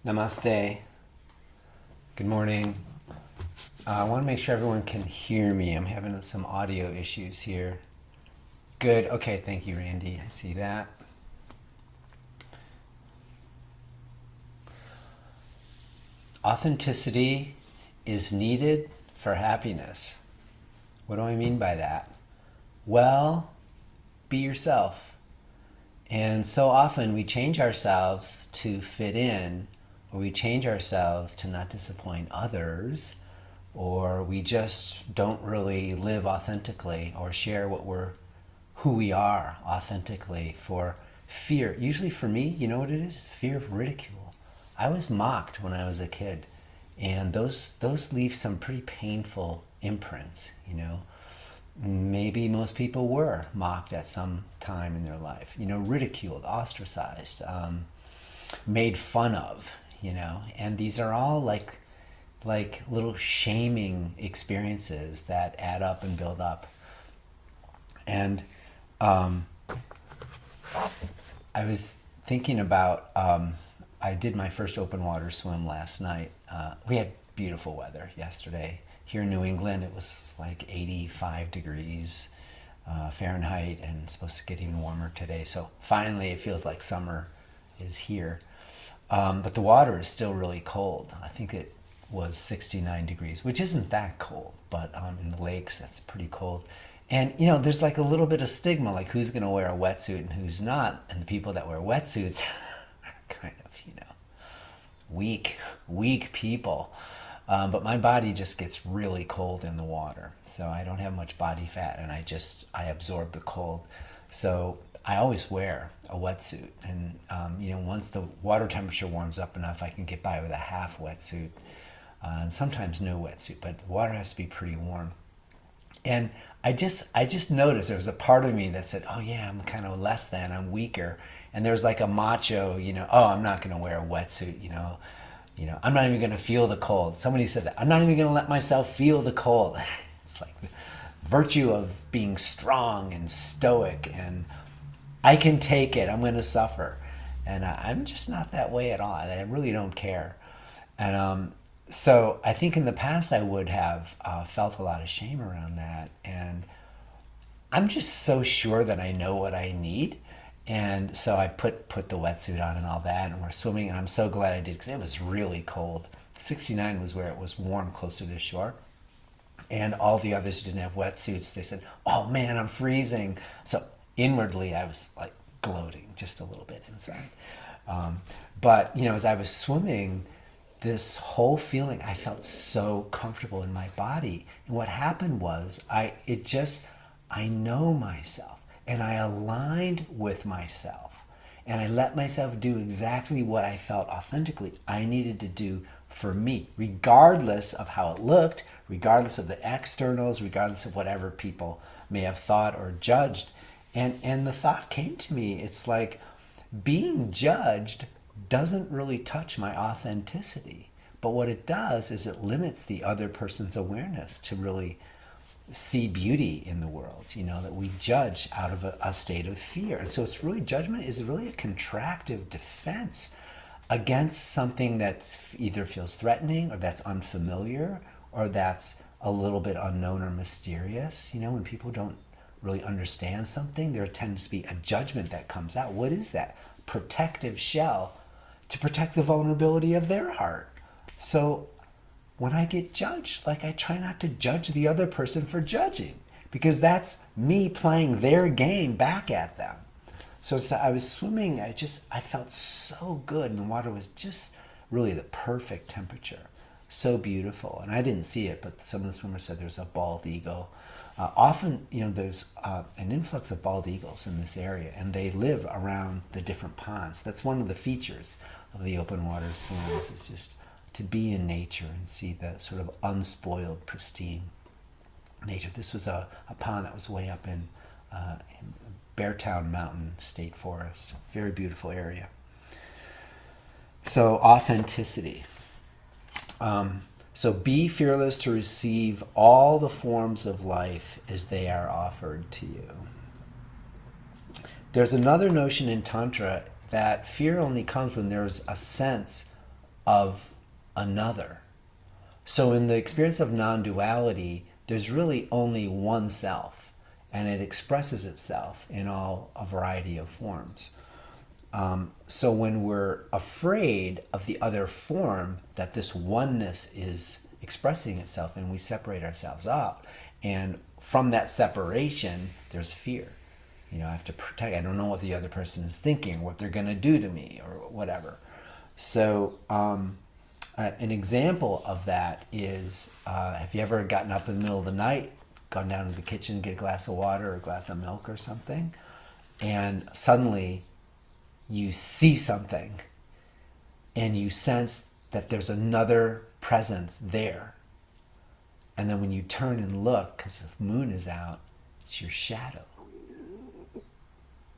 Namaste. Good morning. I want to make sure everyone can hear me. I'm having some audio issues here. Good. Okay, thank you, Randy. I see that. Authenticity is needed for happiness. What do I mean by that? Well, be yourself. And so often we change ourselves to fit in, or we change ourselves to not disappoint others, or we just don't really live authentically or share who we are authentically for fear. Usually for me, you know what it is? Fear of ridicule. I was mocked when I was a kid, and those leave some pretty painful imprints, you know. Maybe most people were mocked at some time in their life, you know, ridiculed, ostracized, made fun of, you know, and these are all like little shaming experiences that add up and build up. And I was thinking about, I did my first open water swim last night. We had beautiful weather yesterday. Here in New England, it was like 85 degrees Fahrenheit, and it's supposed to get even warmer today. So finally, it feels like summer is here. But the water is still really cold. I think it was 69 degrees, which isn't that cold, but in the lakes, that's pretty cold. And, you know, there's like a little bit of stigma, like who's going to wear a wetsuit and who's not. And the people that wear wetsuits are kind of, you know, weak people. But my body just gets really cold in the water. So I don't have much body fat, and I absorb the cold. So I always wear a wetsuit. And, you know, once the water temperature warms up enough, I can get by with a half wetsuit. And sometimes no wetsuit, but water has to be pretty warm. And I just noticed there was a part of me that said, oh yeah, I'm kind of less than, I'm weaker. And there's like a macho, you know, oh, I'm not going to wear a wetsuit, you know, I'm not even going to feel the cold. Somebody said that. I'm not even going to let myself feel the cold. It's like the virtue of being strong and stoic, and I can take it. I'm going to suffer. And I'm just not that way at all. I really don't care. And so I think in the past I would have felt a lot of shame around that. And I'm just so sure that I know what I need. And so I put the wetsuit on and all that, and we're swimming, and I'm so glad I did because it was really cold. 69 was where it was warm, closer to shore. And all the others who didn't have wetsuits, they said, oh man, I'm freezing. So inwardly, I was like gloating just a little bit inside. But, you know, as I was swimming, this whole feeling, I felt so comfortable in my body. And what happened was, I know myself. And I aligned with myself, and I let myself do exactly what I felt authentically I needed to do for me, regardless of how it looked, regardless of the externals, regardless of whatever people may have thought or judged. And the thought came to me, it's like being judged doesn't really touch my authenticity. But what it does is it limits the other person's awareness to really see beauty in the world, you know, that we judge out of a state of fear. And so it's really, judgment is really a contractive defense against something that either feels threatening, or that's unfamiliar, or that's a little bit unknown or mysterious. You know, when people don't really understand something, there tends to be a judgment that comes out. What is that? Protective shell to protect the vulnerability of their heart. So when I get judged, like, I try not to judge the other person for judging, because that's me playing their game back at them. So I was swimming, I felt so good, and the water was just really the perfect temperature. So beautiful. And I didn't see it, but some of the swimmers said there's a bald eagle. Often, you know, there's an influx of bald eagles in this area, and they live around the different ponds. That's one of the features of the open water swims, is just to be in nature and see the sort of unspoiled, pristine nature. This was a pond that was way up in Beartown Mountain State Forest. Very beautiful area. So authenticity. So be fearless to receive all the forms of life as they are offered to you. There's another notion in Tantra that fear only comes when there's a sense of another. So in the experience of non-duality, there's really only one self, and it expresses itself in a variety of forms. So when we're afraid of the other form, that this oneness is expressing itself, and we separate ourselves up, and from that separation, there's fear. I have to protect. I don't know what the other person is thinking, what they're going to do to me, or whatever. So an example of that is, have you ever gotten up in the middle of the night, gone down to the kitchen, get a glass of water or a glass of milk or something, and suddenly you see something and you sense that there's another presence there. And then when you turn and look, because the moon is out, it's your shadow.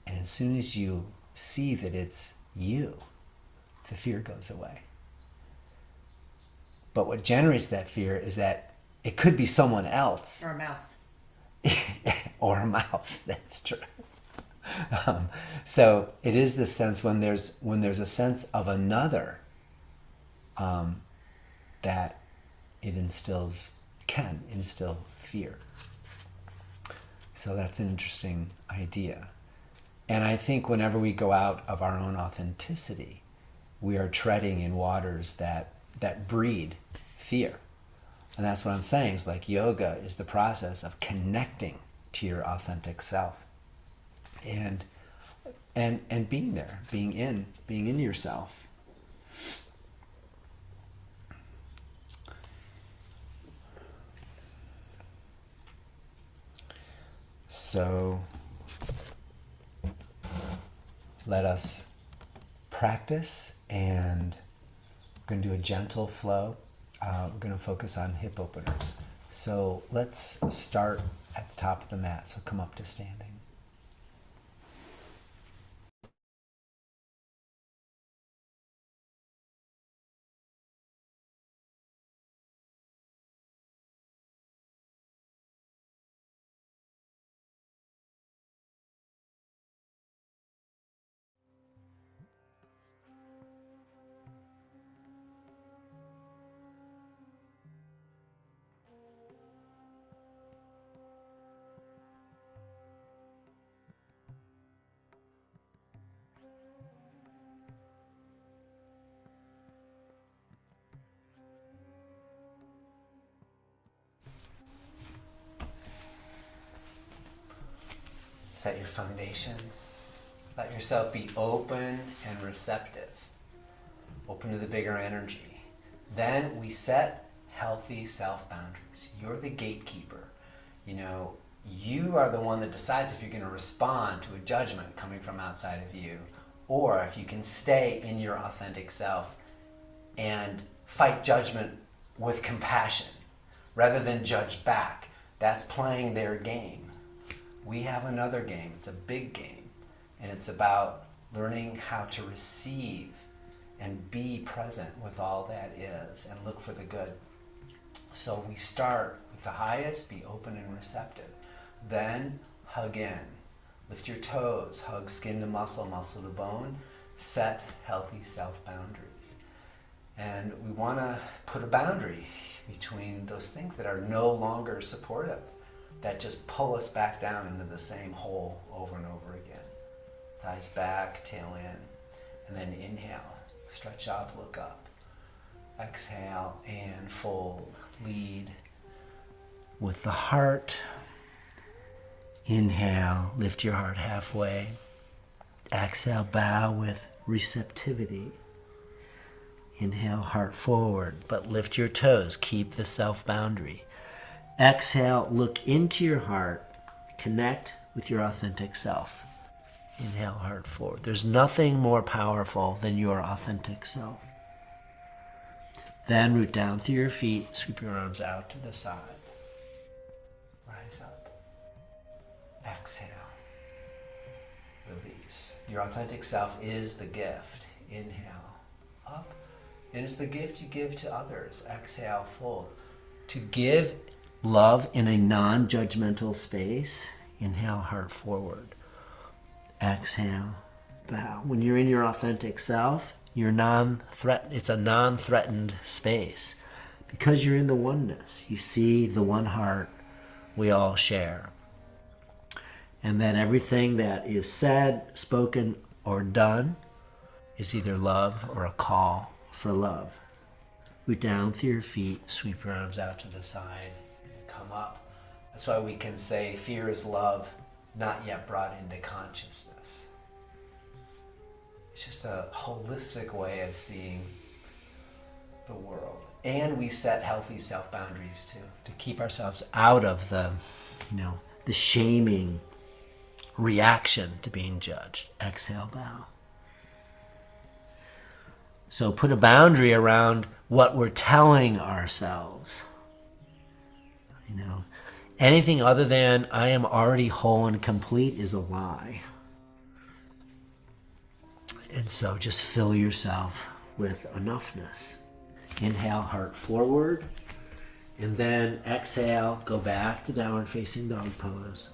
And as soon as you see that it's you, the fear goes away. But what generates that fear is that it could be someone else. Or a mouse. Or a mouse, that's true. So it is this sense when there's a sense of another, that it can instill fear. So that's an interesting idea. And I think whenever we go out of our own authenticity, we are treading in waters that breed fear. And that's what I'm saying, is like yoga is the process of connecting to your authentic self. And being there, being in yourself. So let us practice, and we're going to do a gentle flow. We're going to focus on hip openers. So let's start at the top of the mat. So come up to standing. Set your foundation. Let yourself be open and receptive. Open to the bigger energy. Then we set healthy self-boundaries. You're the gatekeeper. You are the one that decides if you're going to respond to a judgment coming from outside of you, or if you can stay in your authentic self and fight judgment with compassion rather than judge back. That's playing their game. We have another game. It's a big game, and it's about learning how to receive and be present with all that is and look for the good. So we start with the highest, be open and receptive. Then hug in. Lift your toes, hug skin to muscle, muscle to bone. Set healthy self-boundaries. And we want to put a boundary between those things that are no longer supportive, that just pull us back down into the same hole over and over again. Thighs back, tail in, and then inhale. Stretch up, look up. Exhale and fold. Lead with the heart. Inhale, lift your heart halfway. Exhale, bow with receptivity. Inhale, heart forward, but lift your toes. Keep the self-boundary. Exhale, look into your heart. Connect with your authentic self. Inhale, heart forward. There's nothing more powerful than your authentic self. Then root down through your feet. Sweep your arms out to the side. Rise up. Exhale. Release. Your authentic self is the gift. Inhale. Up. And it's the gift you give to others. Exhale, fold. To give love in a non-judgmental space. Inhale, heart forward. Exhale, bow. When you're in your authentic self, It's a non-threatened space because you're in the oneness. You see the one heart we all share. And then everything that is said, spoken, or done is either love or a call for love. Root down through your feet, sweep your arms out to the side, and come up. That's why we can say fear is love, not yet brought into consciousness. It's just a holistic way of seeing the world. And we set healthy self-boundaries too, to keep ourselves out of the shaming reaction to being judged. Exhale, bow. So put a boundary around what we're telling ourselves. Anything other than I am already whole and complete is a lie. And so just fill yourself with enoughness. Inhale, heart forward. And then exhale, go back to downward facing dog pose.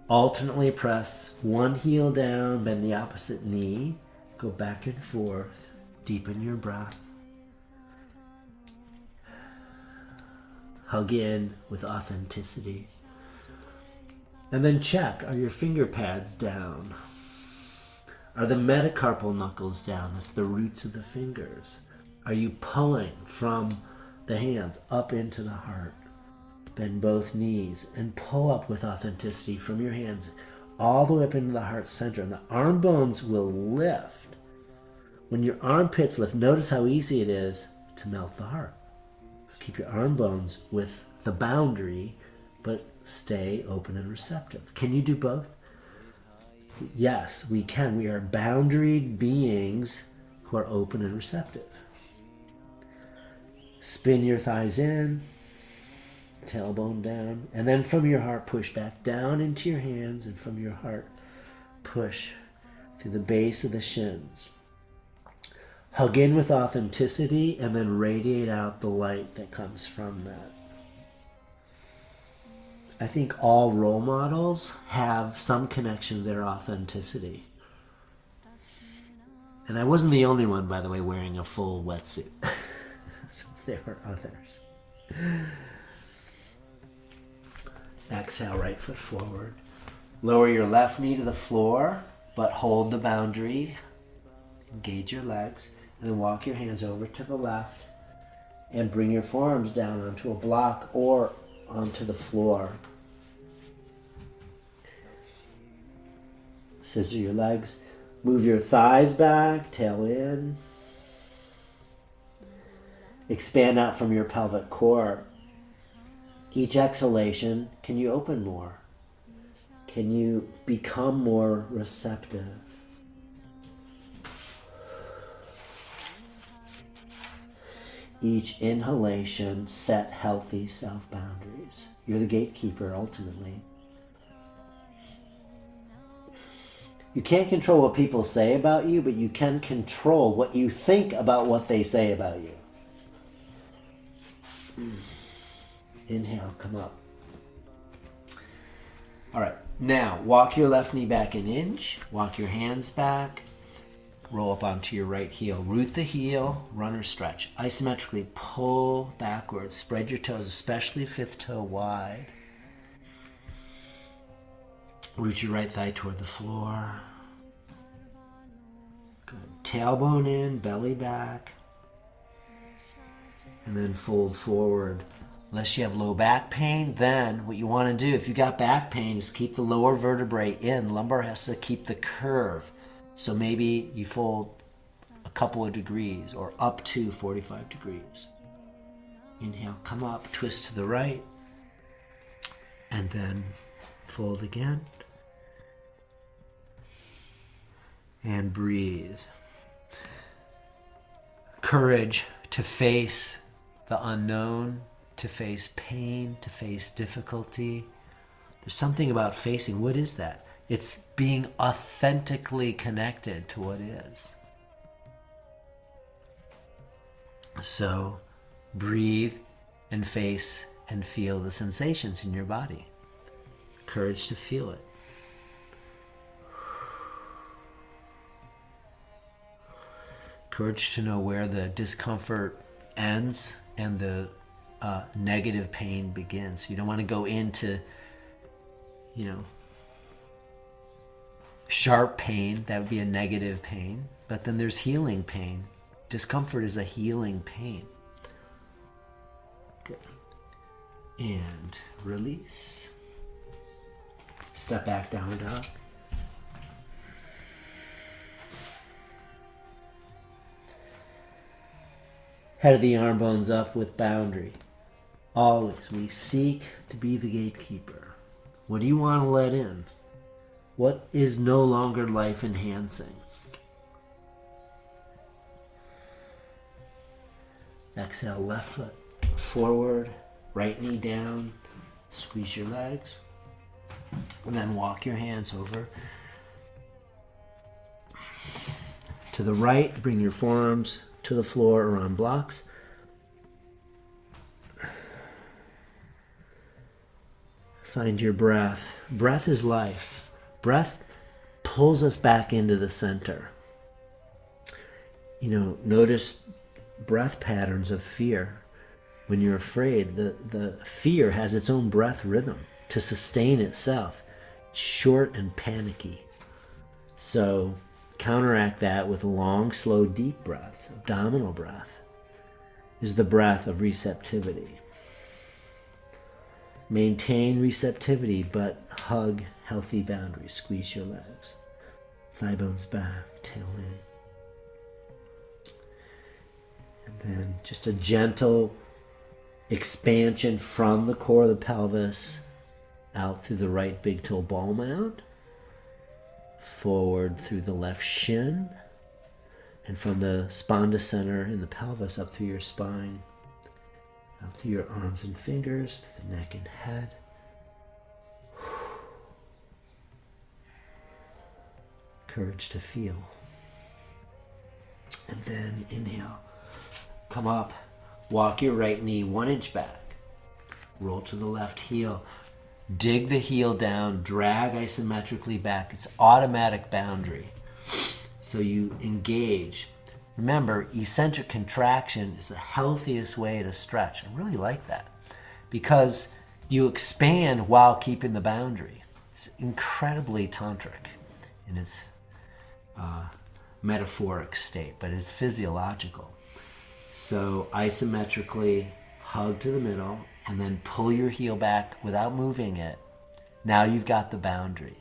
Alternately press one heel down, bend the opposite knee, go back and forth, deepen your breath. Hug in with authenticity. And then check, are your finger pads down? Are the metacarpal knuckles down? That's the roots of the fingers. Are you pulling from the hands up into the heart? Bend both knees and pull up with authenticity from your hands all the way up into the heart center. And the arm bones will lift. When your armpits lift, notice how easy it is to melt the heart. Keep your arm bones with the boundary, but stay open and receptive. Can you do both? Yes, we can. We are boundaried beings who are open and receptive. Spin your thighs in, tailbone down, and then from your heart push back down into your hands, and from your heart push to the base of the shins. Hug in with authenticity and then radiate out the light that comes from that. I think all role models have some connection to their authenticity. And I wasn't the only one, by the way, wearing a full wetsuit. So there were others. Exhale, right foot forward. Lower your left knee to the floor, but hold the boundary. Engage your legs. And then walk your hands over to the left and bring your forearms down onto a block or onto the floor. Scissor your legs. Move your thighs back, tail in. Expand out from your pelvic core. Each exhalation, can you open more? Can you become more receptive? Each inhalation, set healthy self-boundaries. You're the gatekeeper, ultimately. You can't control what people say about you, but you can control what you think about what they say about you. Inhale, come up. All right, now walk your left knee back an inch. Walk your hands back. Roll up onto your right heel. Root the heel, runner stretch. Isometrically pull backwards. Spread your toes, especially fifth toe wide. Root your right thigh toward the floor. Good. Tailbone in, belly back. And then fold forward. Unless you have low back pain, then what you want to do, if you got back pain, is keep the lower vertebrae in. Lumbar has to keep the curve. So maybe you fold a couple of degrees or up to 45 degrees. Inhale, come up, twist to the right, and then fold again. And breathe. Courage to face the unknown, to face pain, to face difficulty. There's something about facing. What is that? It's being authentically connected to what is. So breathe and face and feel the sensations in your body. Courage to feel it. Courage to know where the discomfort ends and the negative pain begins. You don't want to go into, sharp pain. That would be a negative pain. But then there's healing pain. Discomfort is a healing pain. Good. And release. Step back, down dog. Head of the arm bones up with boundary. Always, we seek to be the gatekeeper. What do you want to let in? What is no longer life enhancing? Exhale, left foot forward, right knee down, squeeze your legs, and then walk your hands over to the right. Bring your forearms to the floor or on blocks. Find your breath. Breath is life. Breath pulls us back into the center. Notice breath patterns of fear. When you're afraid, the fear has its own breath rhythm to sustain itself. It's short and panicky. So counteract that with a long, slow, deep breath. Abdominal breath is the breath of receptivity. Maintain receptivity, but hug healthy boundaries. Squeeze your legs. Thigh bones back, tail in. And then just a gentle expansion from the core of the pelvis out through the right big toe ball mound, forward through the left shin, and from the sponda center in the pelvis up through your spine, out through your arms and fingers, to the neck and head. Courage to feel. And then inhale. Come up. Walk your right knee 1 inch back. Roll to the left heel. Dig the heel down. Drag isometrically back. It's automatic boundary. So you engage. Remember, eccentric contraction is the healthiest way to stretch. I really like that because you expand while keeping the boundary. It's incredibly tantric in its metaphoric state, but it's physiological. So isometrically hug to the middle and then pull your heel back without moving it. Now you've got the boundary.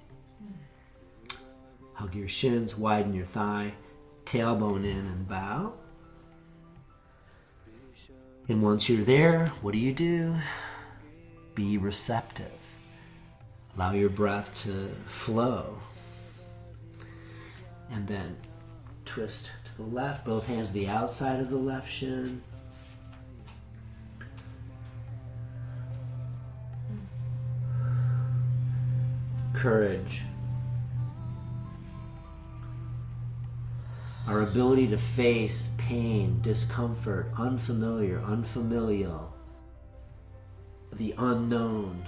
Hug your shins, widen your thigh, tailbone in and bow. And once you're there, what do? Be receptive. Allow your breath to flow. And then twist to the left, both hands to the outside of the left shin. Courage. Our ability to face pain, discomfort, unfamilial, the unknown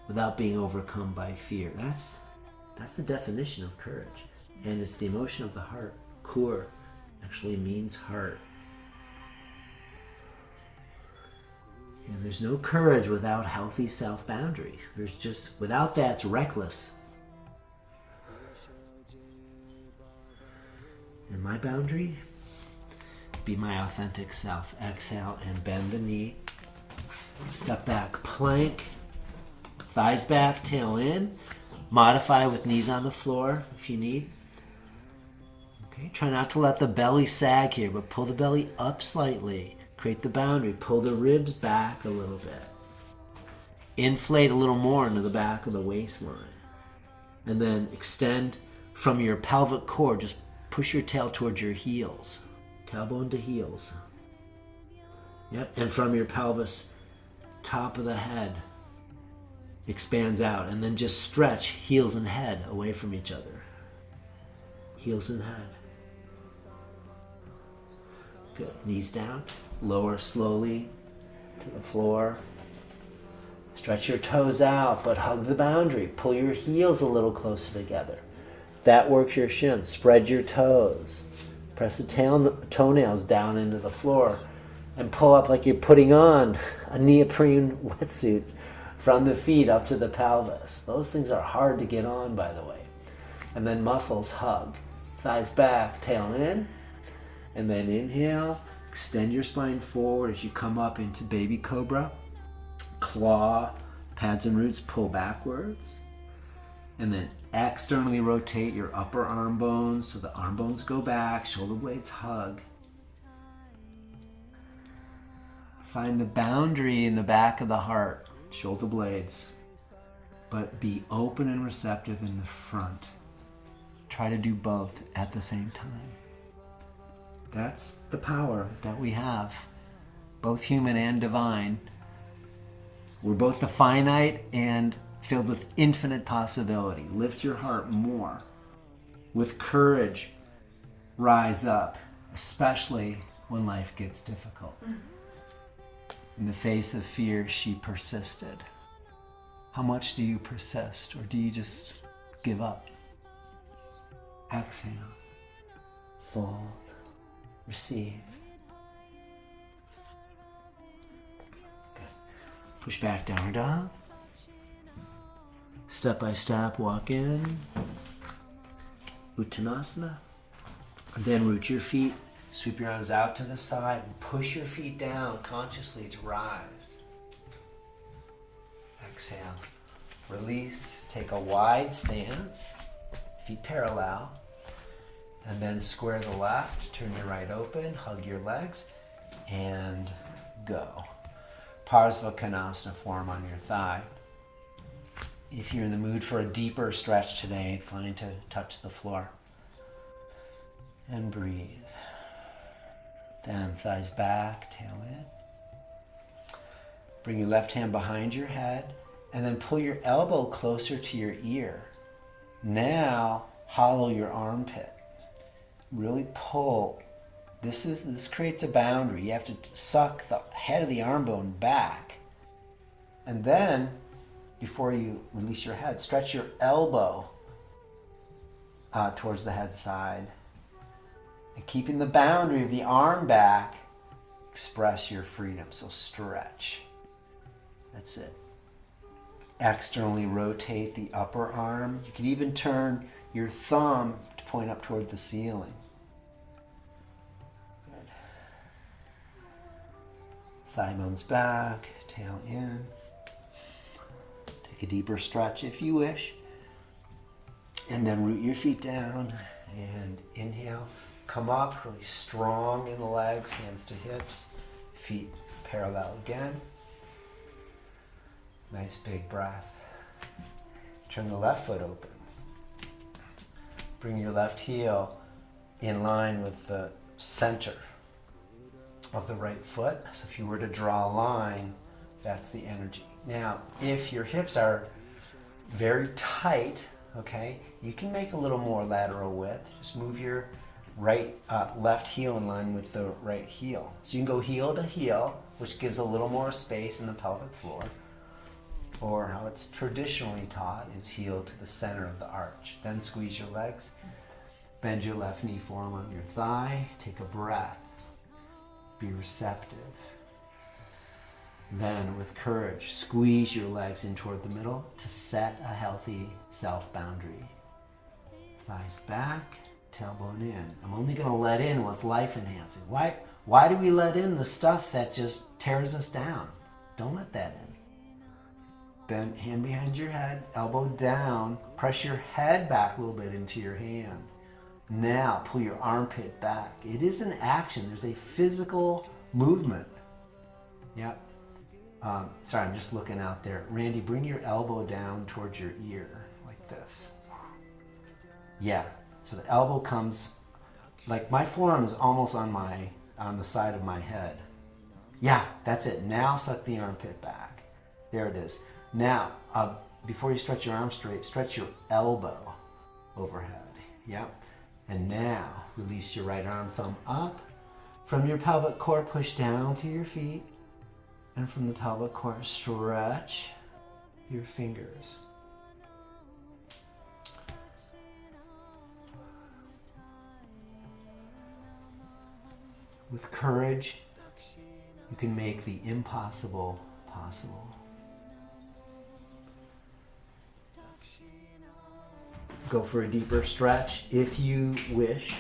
without being overcome by fear. That's the definition of courage. And it's the emotion of the heart. Kur actually means heart. And there's no courage without healthy self-boundaries. Without that, it's reckless. And my boundary, be my authentic self. Exhale and bend the knee. Step back, plank. Thighs back, tail in. Modify with knees on the floor if you need. Okay, try not to let the belly sag here, but pull the belly up slightly. Create the boundary. Pull the ribs back a little bit. Inflate a little more into the back of the waistline. And then extend from your pelvic core. Just push your tail towards your heels. Tailbone to heels. Yep, and from your pelvis, top of the head expands out. And then just stretch heels and head away from each other. Heels and head. Good. Knees down. Lower slowly to the floor. Stretch your toes out, but hug the boundary. Pull your heels a little closer together. That works your shins. Spread your toes. Press the toenails down into the floor and pull up like you're putting on a neoprene wetsuit from the feet up to the pelvis. Those things are hard to get on, by the way. And then muscles hug. Thighs back, tail in. And then inhale, extend your spine forward as you come up into baby cobra. Claw, pads and roots, pull backwards. And then externally rotate your upper arm bones so the arm bones go back, shoulder blades hug. Find the boundary in the back of the heart, shoulder blades, but be open and receptive in the front. Try to do both at the same time. That's the power that we have, both human and divine. We're both the finite and filled with infinite possibility. Lift your heart more. With courage, rise up, especially when life gets difficult. In the face of fear, she persisted. How much do you persist, or do you just give up? Exhale, fold, receive. Good. Push back, downward dog. Step by step, walk in. Uttanasana. Then root your feet. Sweep your arms out to the side and push your feet down consciously to rise. Exhale. Release. Take a wide stance. Feet parallel. And then square the left. Turn your right open. Hug your legs. And go. Parsvakonasana form on your thigh. If you're in the mood for a deeper stretch today, find to touch the floor. And breathe. Then thighs back, tail in. Bring your left hand behind your head and then pull your elbow closer to your ear. Now hollow your armpit. Really pull. This creates a boundary. You have to suck the head of the arm bone back. And then, before you release your head, stretch your elbow towards the head side. And keeping the boundary of the arm back, express your freedom. So stretch. That's it. Externally rotate the upper arm. You can even turn your thumb to point up toward the ceiling. Good. Thigh bones back, tail in. Take a deeper stretch if you wish. And then root your feet down and inhale. Come up, really strong in the legs, hands to hips, feet parallel again. Nice big breath. Turn the left foot open. Bring your left heel in line with the center of the right foot. So if you were to draw a line, that's the energy. Now, if your hips are very tight, okay, you can make a little more lateral width. Just move your left heel in line with the right heel. So you can go heel to heel, which gives a little more space in the pelvic floor. Or how it's traditionally taught is heel to the center of the arch. Then squeeze your legs. Bend your left knee forearm on your thigh. Take a breath. Be receptive. Then, with courage, squeeze your legs in toward the middle to set a healthy self-boundary. Thighs back. Tailbone in. I'm only going to let in what's life-enhancing. Why do we let in the stuff that just tears us down? Don't let that in. Then hand behind your head, elbow down. Press your head back a little bit into your hand. Now pull your armpit back. It is an action. There's a physical movement. Yep. Sorry, I'm just looking out there. Randy, bring your elbow down towards your ear like this. Yeah. So the elbow comes, like my forearm is almost on the side of my head. Yeah, that's it. Now suck the armpit back. There it is. Now, before you stretch your arm straight, stretch your elbow overhead. Yeah. And now, release your right arm, thumb up. From your pelvic core, push down through your feet. And from the pelvic core, stretch your fingers. With courage, you can make the impossible possible. Go for a deeper stretch if you wish.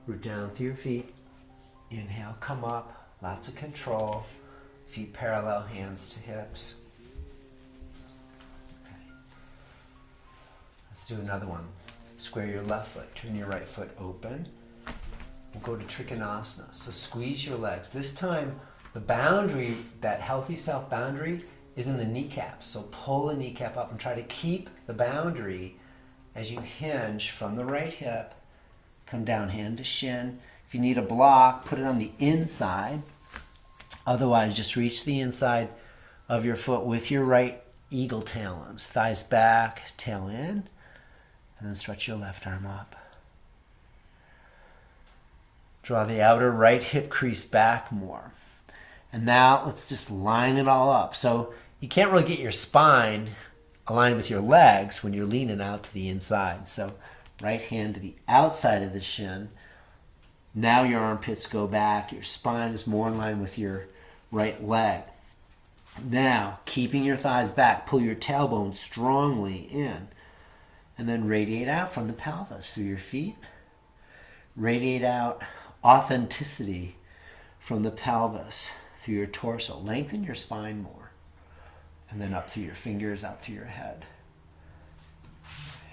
Root down through your feet. Inhale, come up. Lots of control. Feet parallel, hands to hips. Okay. Let's do another one. Square your left foot. Turn your right foot open. We'll go to Trikonasana. So squeeze your legs. This time, the boundary, that healthy self boundary, is in the kneecaps. So pull the kneecap up and try to keep the boundary as you hinge from the right hip. Come down hand to shin. If you need a block, put it on the inside. Otherwise, just reach the inside of your foot with your right eagle talons. Thighs back, tail in, and then stretch your left arm up. Draw the outer right hip crease back more. And now let's just line it all up. So you can't really get your spine aligned with your legs when you're leaning out to the inside. So right hand to the outside of the shin. Now your armpits go back. Your spine is more in line with your right leg. Now, keeping your thighs back, pull your tailbone strongly in. And then radiate out from the pelvis through your feet. Radiate out authenticity from the pelvis through your torso. Lengthen your spine more. And then up through your fingers, out through your head.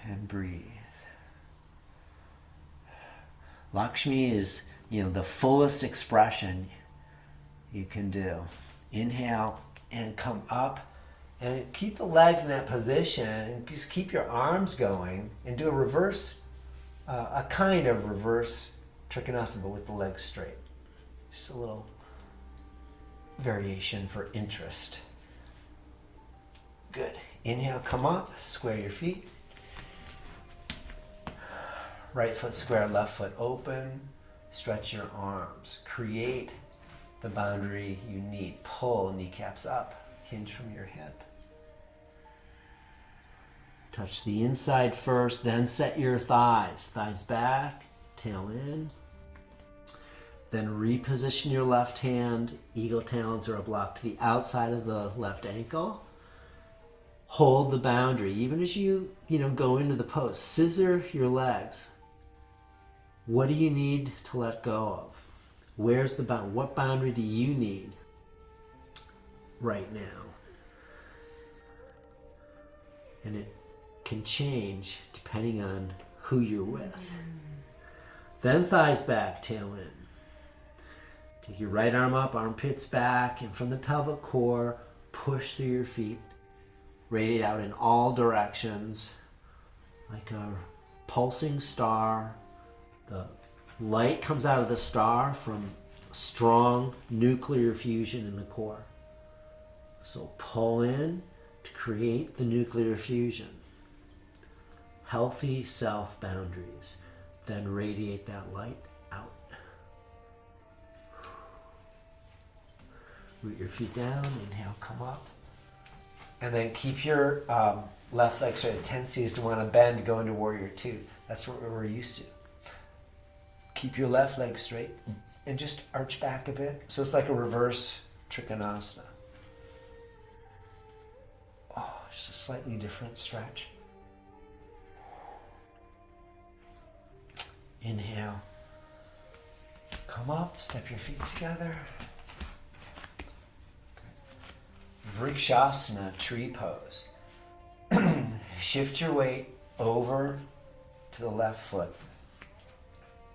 And breathe. Lakshmi is, the fullest expression you can do. Inhale and come up and keep the legs in that position and just keep your arms going and do a reverse, a kind of reverse Trikonasana, but with the legs straight. Just a little variation for interest. Good. Inhale, come up, square your feet. Right foot square, left foot open. Stretch your arms. Create the boundary you need. Pull kneecaps up. Hinge from your hip. Touch the inside first, then set your thighs. Thighs back, tail in. Then reposition your left hand. Eagle talons are a block to the outside of the left ankle. Hold the boundary. Even as you go into the pose, scissor your legs. What do you need to let go of? Where's the boundary? What boundary do you need right now? And it can change depending on who you're with. Then thighs back, tail in. Take your right arm up, armpits back, and from the pelvic core, push through your feet. Radiate out in all directions like a pulsing star. The light comes out of the star from strong nuclear fusion in the core. So pull in to create the nuclear fusion. Healthy self boundaries. Then radiate that light out. Root your feet down. Inhale, come up. And then keep your left leg straight. The tendency is to want to bend to go into warrior two. That's what we're used to. Keep your left leg straight and just arch back a bit. So it's like a reverse Trikonasana. Oh, just a slightly different stretch. Inhale. Come up, step your feet together. Vrikshasana, tree pose. Shift your weight over to the left foot.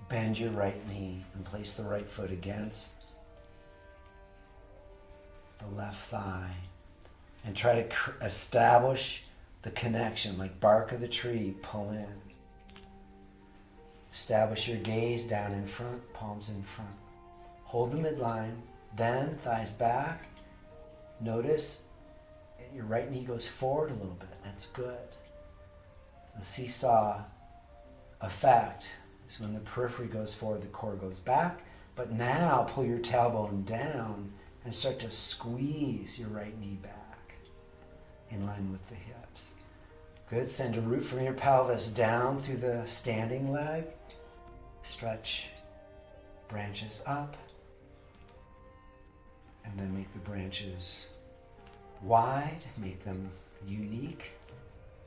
Bend your right knee and place the right foot against the left thigh. And try to establish the connection, like bark of the tree, pull in. Establish your gaze down in front, palms in front. Hold the midline, then thighs back. Notice your right knee goes forward a little bit. That's good. The seesaw effect is when the periphery goes forward, the core goes back. But now pull your tailbone down and start to squeeze your right knee back. in line with the hips. Good. Send a root from your pelvis down through the standing leg. Stretch branches up. And then make the branches wide. Make them unique.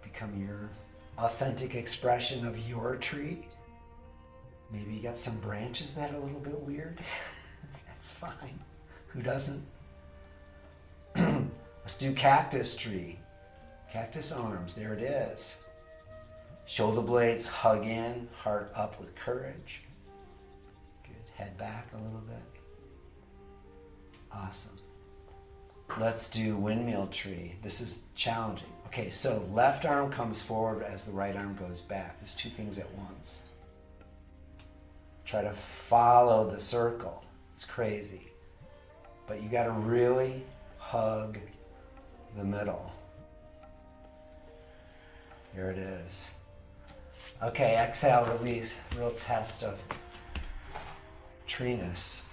Become your authentic expression of your tree. Maybe you got some branches that are a little bit weird. That's fine. Who doesn't? Let's do cactus tree. Cactus arms, there it is. Shoulder blades hug in, heart up with courage. Good, head back a little bit. Awesome. Let's do windmill tree. This is challenging. Okay, so left arm comes forward as the right arm goes back. There's two things at once. Try to follow the circle. It's crazy. But you gotta really hug the middle. Here it is. Okay, exhale, release. Real test of treeness.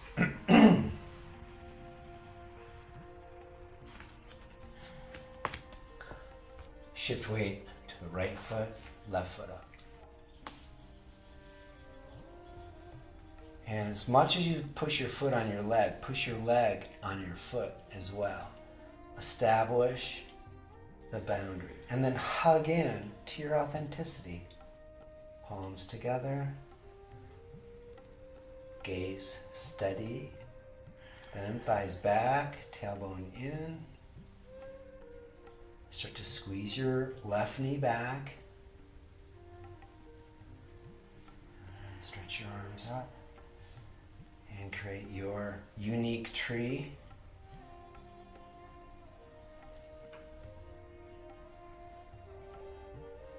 Shift weight to the right foot, left foot up. And as much as you push your foot on your leg, push your leg on your foot as well. Establish the boundary. And then hug in to your authenticity. Palms together. Gaze steady. Then thighs back, tailbone in. Start to squeeze your left knee back. And stretch your arms up. And create your unique tree.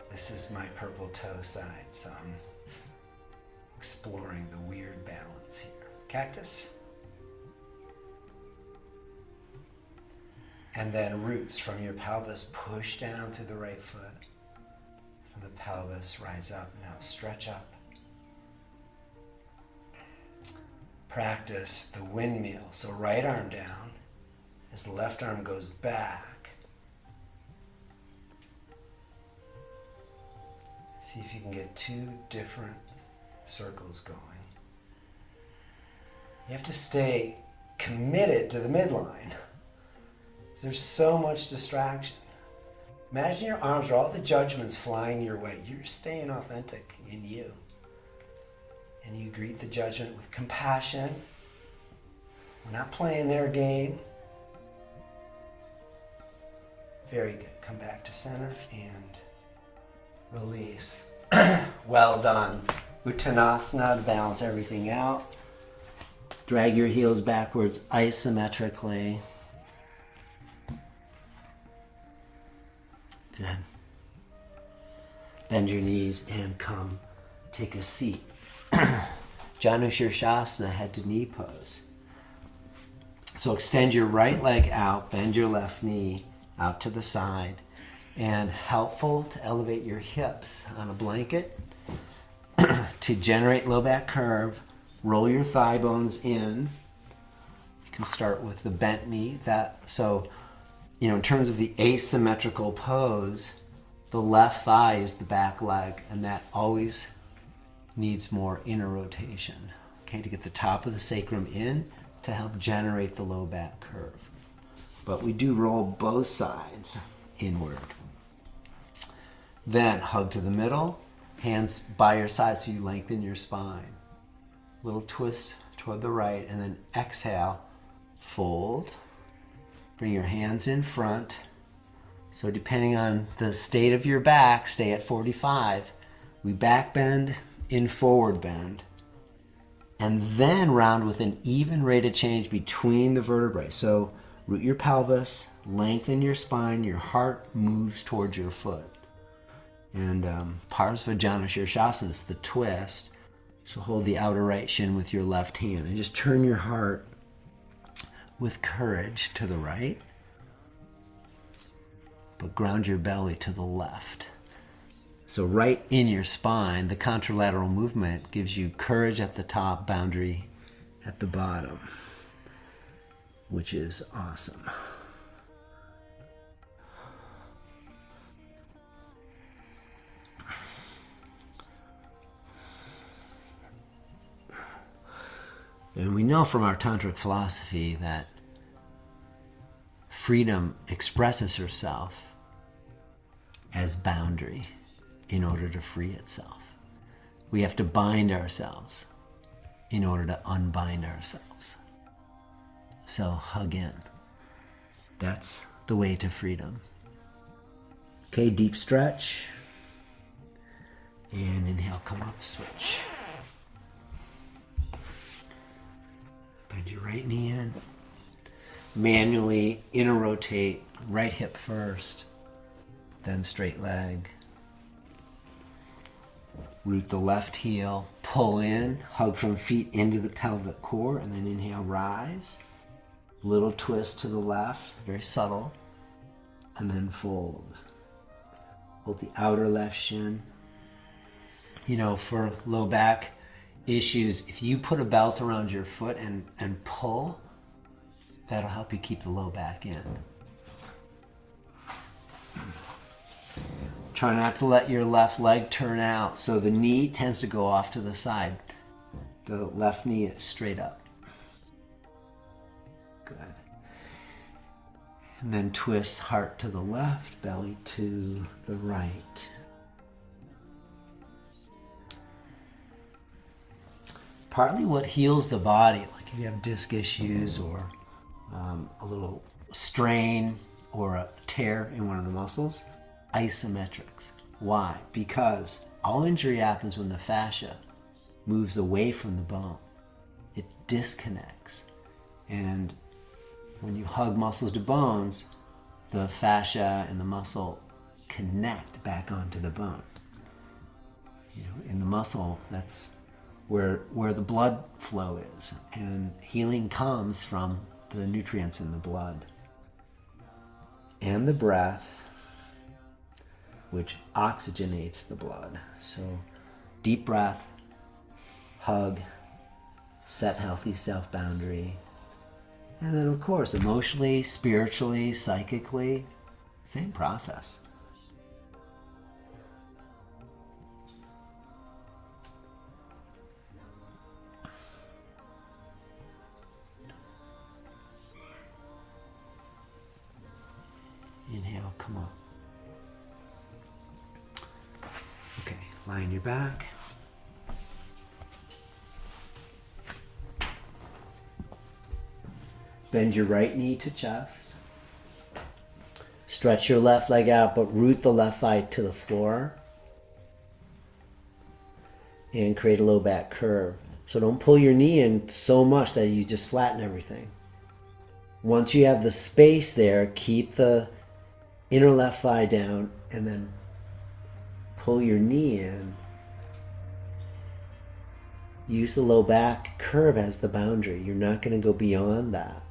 This is my purple toe side, so I'm exploring the weird balance here. Cactus. And then roots from your pelvis, push down through the right foot. From the pelvis, rise up. Now stretch up. Practice the windmill. So right arm down as the left arm goes back. See if you can get two different circles going. You have to stay committed to the midline. There's so much distraction. Imagine your arms are all the judgments flying your way. You're staying authentic in you. And you greet the judgment with compassion. We're not playing their game. Very good. Come back to center and release. Well done. Uttanasana to balance everything out. Drag your heels backwards isometrically. Good. Bend your knees and come take a seat. Janushirshasana, head to knee pose. So extend your right leg out, bend your left knee out to the side, and helpful to elevate your hips on a blanket to generate low back curve. Roll your thigh bones in. You can start with the bent knee. In terms of the asymmetrical pose, the left thigh is the back leg, and that always needs more inner rotation, okay, to get the top of the sacrum in to help generate the low back curve. But we do roll both sides inward. Then hug to the middle, hands by your side so you lengthen your spine. Little twist toward the right, and then exhale, fold. Bring your hands in front. So depending on the state of your back, stay at 45. We back bend in forward bend, and then round with an even rate of change between the vertebrae. So root your pelvis, lengthen your spine, your heart moves towards your foot. And Parsvajana Shirshasana is the twist. So hold the outer right shin with your left hand and just turn your heart with courage to the right, but ground your belly to the left. So right in your spine, the contralateral movement gives you courage at the top, boundary at the bottom, which is awesome. And we know from our tantric philosophy that freedom expresses herself as boundary in order to free itself. We have to bind ourselves in order to unbind ourselves. So hug in. That's the way to freedom. Okay, deep stretch. And inhale, come up, switch. Bend your right knee in. Manually inner rotate, right hip first, then straight leg. Root the left heel, pull in, hug from feet into the pelvic core, and then inhale, rise. Little twist to the left, very subtle, and then fold. Hold the outer left shin. You know, for low back issues, if you put a belt around your foot and pull, that'll help you keep the low back in. Try not to let your left leg turn out, so the knee tends to go off to the side. The left knee is straight up. Good. And then twist heart to the left, belly to the right. Partly what heals the body, like if you have disc issues or a little strain or a tear in one of the muscles, isometrics. Why? Because all injury happens when the fascia moves away from the bone. It disconnects. And when you hug muscles to bones, the fascia and the muscle connect back onto the bone. You know, in the muscle, that's where the blood flow is. And healing comes from the nutrients in the blood. And the breath, which oxygenates the blood. So deep breath, hug, set healthy self-boundary. And then of course, emotionally, spiritually, psychically, same process. Inhale, come up. Okay, lie on your back. Bend your right knee to chest. Stretch your left leg out, but root the left thigh to the floor. And create a low back curve. So don't pull your knee in so much that you just flatten everything. Once you have the space there, keep the inner left thigh down and then pull your knee in. Use the low back curve as the boundary. You're not going to go beyond that.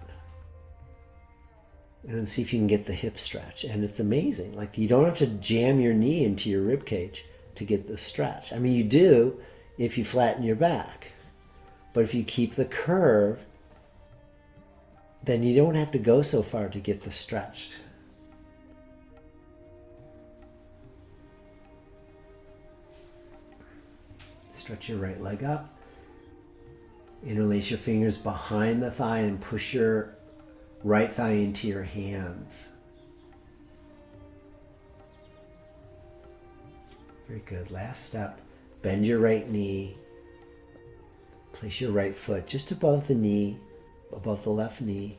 And then see if you can get the hip stretch. And it's amazing. Like, you don't have to jam your knee into your rib cage to get the stretch. I mean, you do if you flatten your back. But if you keep the curve, then you don't have to go so far to get the stretch. Stretch your right leg up. Interlace your fingers behind the thigh and push your right thigh into your hands. Very good. Last step. Bend your right knee. Place your right foot just above the knee, above the left knee.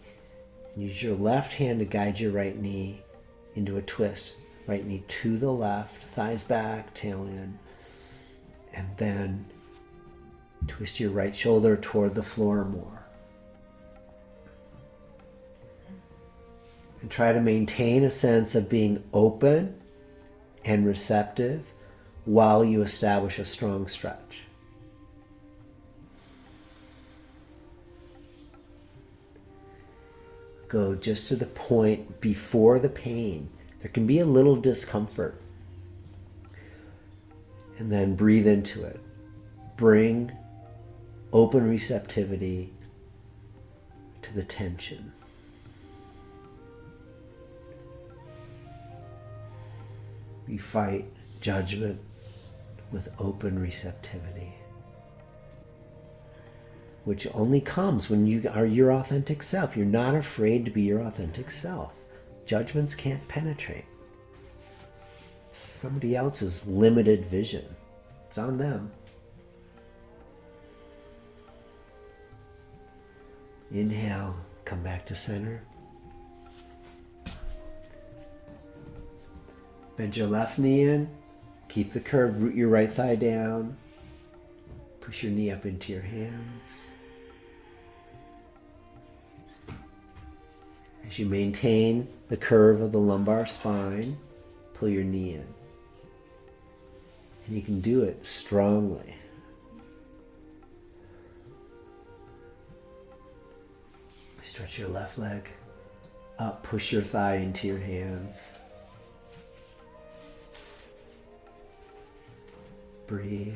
Use your left hand to guide your right knee into a twist. Right knee to the left, thighs back, tail in. And then twist your right shoulder toward the floor more. And try to maintain a sense of being open and receptive while you establish a strong stretch. Go just to the point before the pain. There can be a little discomfort. And then breathe into it. Bring open receptivity to the tension. We fight judgment with open receptivity. which only comes when you are your authentic self. You're not afraid to be your authentic self. Judgments can't penetrate. It's somebody else's limited vision. It's on them. Inhale, come back to center. Bend your left knee in. Keep the curve, root your right thigh down. Push your knee up into your hands. As you maintain the curve of the lumbar spine, pull your knee in. And you can do it strongly. Stretch your left leg up, push your thigh into your hands. Breathe.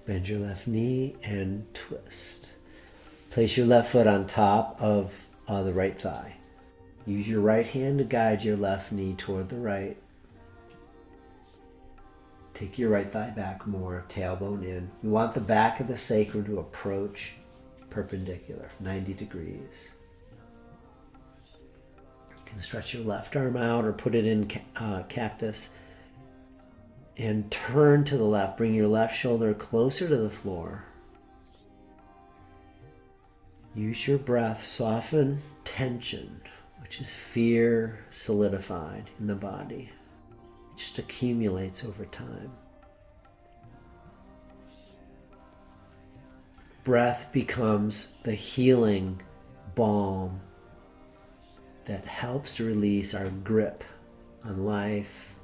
Bend your left knee and twist. Place your left foot on top of the right thigh. Use your right hand to guide your left knee toward the right. Take your right thigh back more, tailbone in. You want the back of the sacrum to approach perpendicular, 90 degrees. You can stretch your left arm out or put it in cactus and turn to the left. Bring your left shoulder closer to the floor. Use your breath, soften tension, which is fear solidified in the body. It just accumulates over time. Breath becomes the healing balm that helps to release our grip on life,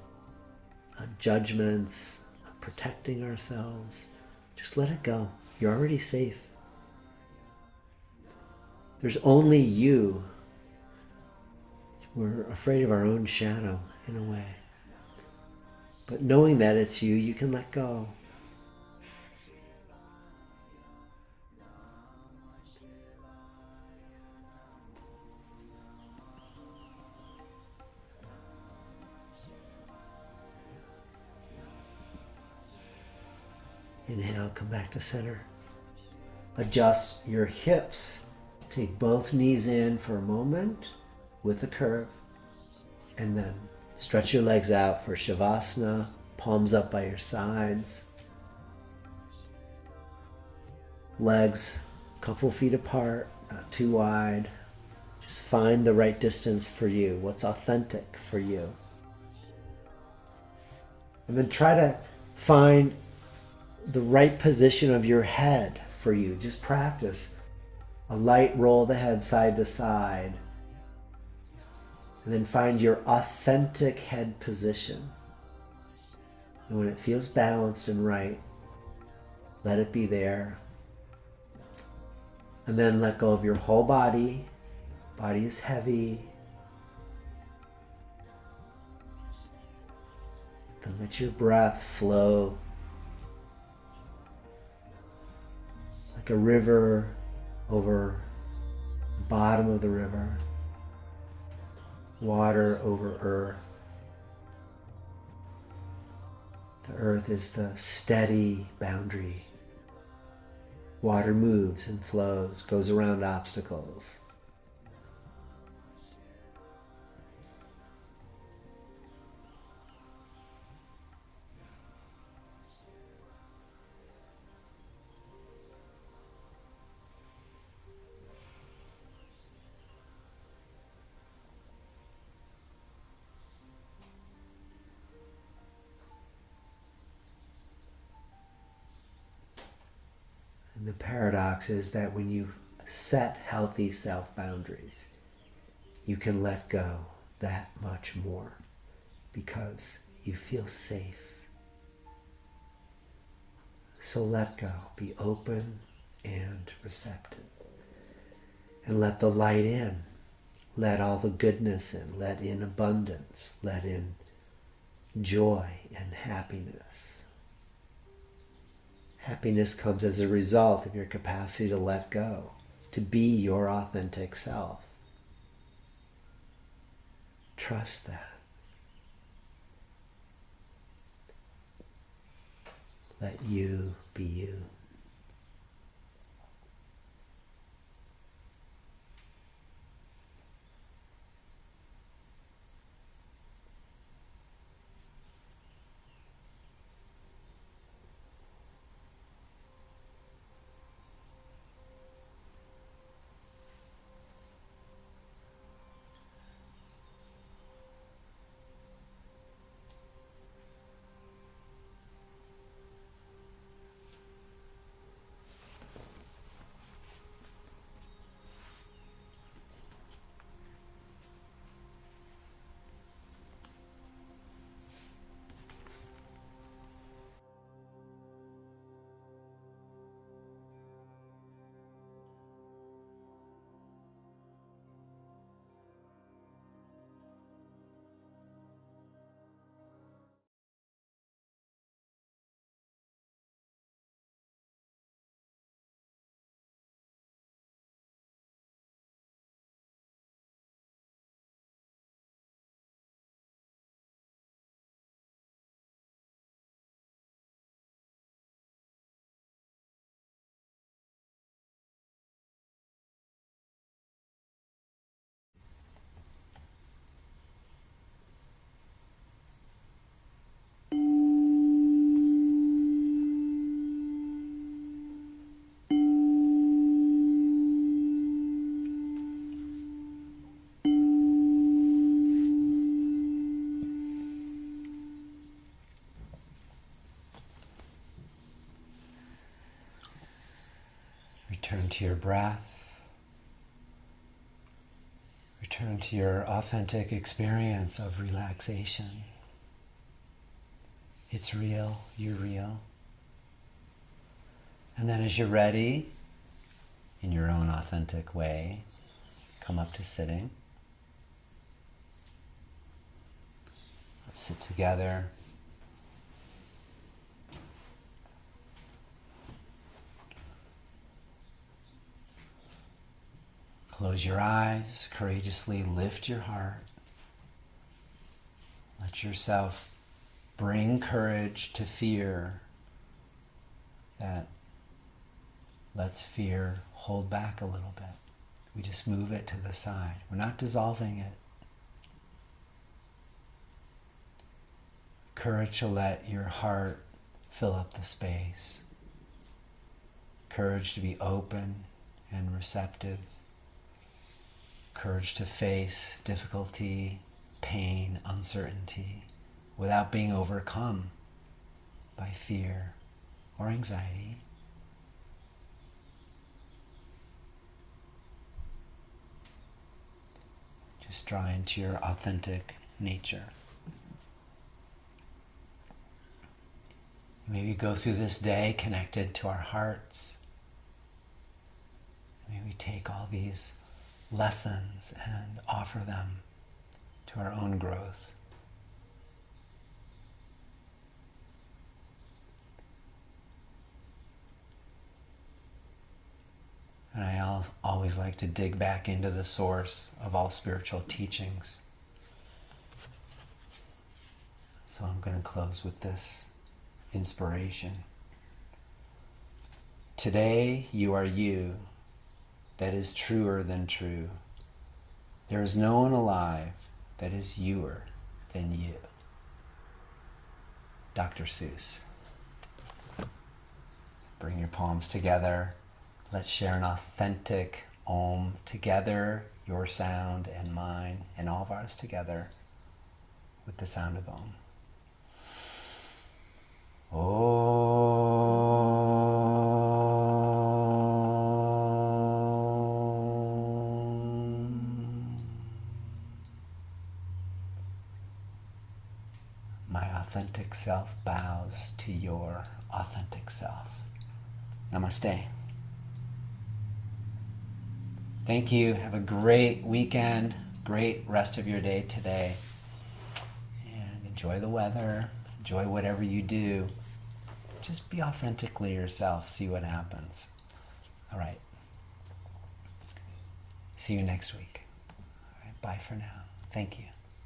on judgments, on protecting ourselves. Just let it go. You're already safe. There's only you. We're afraid of our own shadow in a way. But knowing that it's you, you can let go. Inhale, come back to center. Adjust your hips. Take both knees in for a moment with a curve, and then stretch your legs out for Shavasana, palms up by your sides. Legs a couple feet apart, not too wide. Just find the right distance for you, what's authentic for you. And then try to find the right position of your head for you. Just practice a light roll of the head side to side. And then find your authentic head position. And when it feels balanced and right, let it be there. And then let go of your whole body. Body is heavy. Then let your breath flow like a river over the bottom of the river. Water over earth. The earth is the steady boundary. Water moves and flows, goes around obstacles. And the paradox is that when you set healthy self-boundaries, you can let go that much more because you feel safe. So let go, be open and receptive. And let the light in. Let all the goodness in. Let in abundance. Let in joy and happiness. Happiness comes as a result of your capacity to let go. to be your authentic self. Trust that. Let you be you. Return to your breath. Return to your authentic experience of relaxation. It's real, you're real. And then as you're ready, in your own authentic way, come up to sitting. Let's sit together. Close your eyes, courageously lift your heart. Let yourself bring courage to fear that lets fear hold back a little bit. We just move it to the side. We're not dissolving it. Courage to let your heart fill up the space. Courage to be open and receptive. Courage to face difficulty, pain, uncertainty without being overcome by fear or anxiety. Just draw into your authentic nature. Maybe go through this day connected to our hearts. Maybe take all these lessons and offer them to our own growth. And I always like to dig back into the source of all spiritual teachings. So I'm going to close with this inspiration. Today you are you. That is truer than true. There is no one alive that is youer than you. Dr. Seuss. Bring your palms together. Let's share an authentic Om together, your sound and mine, and all of ours together with the sound of Om. My authentic self bows to your authentic self. Namaste. Thank you. Have a great weekend, great rest of your day today. And enjoy the weather, enjoy whatever you do. Just be authentically yourself, see what happens. All right. See you next week. All right, bye for now. Thank you.